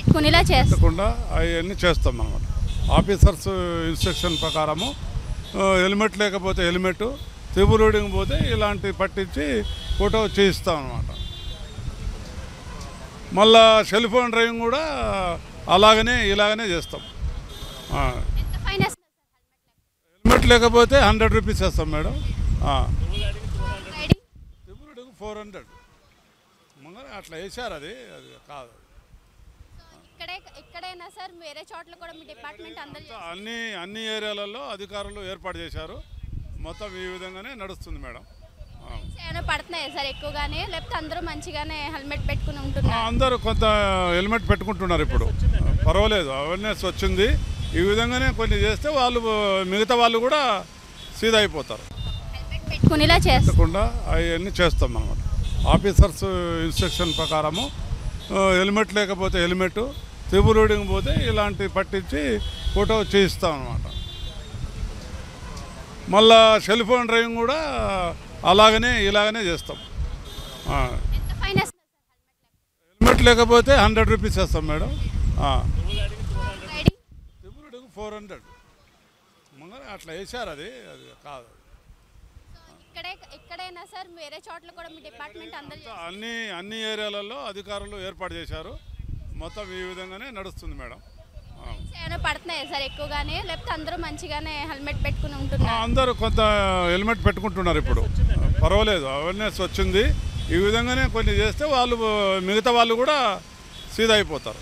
పెట్టుకునేలా పెట్టకుండా అవన్నీ చేస్తాం అన్నమాట. ఆఫీసర్స్ ఇన్స్ట్రక్షన్ ప్రకారము హెల్మెట్ లేకపోతే హెల్మెట్, త్రిబుల్ రైడింగ్ పోతే ఇలాంటి పట్టించి ఫోటో చేయిస్తాం అన్నమాట. మళ్ళా సెల్ ఫోన్ డ్రైవింగ్ కూడా ఇలాగనే చేస్తాం. హెల్మెట్ లేకపోతే 100 రూపీస్ వేస్తాం మేడం. త్రిబుల్ రైడింగ్ 400 అట్లా వేసారు. అది కాదు. ఎక్కడైనా సార్ వేరే చోట్ల కూడా మీ డిపార్ట్మెంట్ అన్ని ఏరియాలలో అధికారులు ఏర్పాటు చేశారు. మొత్తం ఈ విధంగానే నడుస్తుంది మేడం. ఏమైనా పడుతున్నాయి సార్ ఎక్కువగానే, లేకపోతే అందరూ మంచిగానే హెల్మెట్ పెట్టుకుని ఉంటున్నారు? అందరూ కొంత హెల్మెట్ పెట్టుకుంటున్నారు. ఇప్పుడు పర్వాలేదు, అవేర్నెస్ వచ్చింది. ఈ విధంగానే కొన్ని చేస్తే మిగతా వాళ్ళు కూడా సీదా అయిపోతారు. హెల్మెట్ పెట్టుకునేలా చేయకుండా అవన్నీ చేస్తాం అన్నమాట. ఆఫీసర్స్ ఇన్స్ట్రక్షన్ ప్రకారము హెల్మెట్ లేకపోతే హెల్మెట్, త్రిబుల్ రైడింగ్ పోతే ఇలాంటి పట్టించి ఫోటో చేయిస్తాం అన్నమాట. మళ్ళా సెల్ ఫోన్ డ్రైవింగ్ కూడా ఇలాగనే చేస్తాం. హెల్మెట్ లేకపోతే 100 రూపీస్ వేస్తాం మేడం. త్రిబుల్ రైడింగ్ 400 అట్లా వేసారు. అది కాదు. ఎక్కడైనా సార్ వేరే చోట్ల కూడా మీ డిపార్ట్మెంట్ అన్ని ఏరియాలలో అధికారులు ఏర్పాటు చేశారు. మొత్తం ఈ విధంగానే నడుస్తుంది మేడం. ఏమైనా పడుతున్నాయి సార్ ఎక్కువగానే, లేకపోతే అందరూ మంచిగానే హెల్మెట్ పెట్టుకుని ఉంటున్నారు? అందరూ కొంత హెల్మెట్ పెట్టుకుంటున్నారు. ఇప్పుడు పర్వాలేదు, అవేర్నెస్ వచ్చింది. ఈ విధంగానే కొన్ని చేస్తే మిగతా వాళ్ళు కూడా సీదా అయిపోతారు.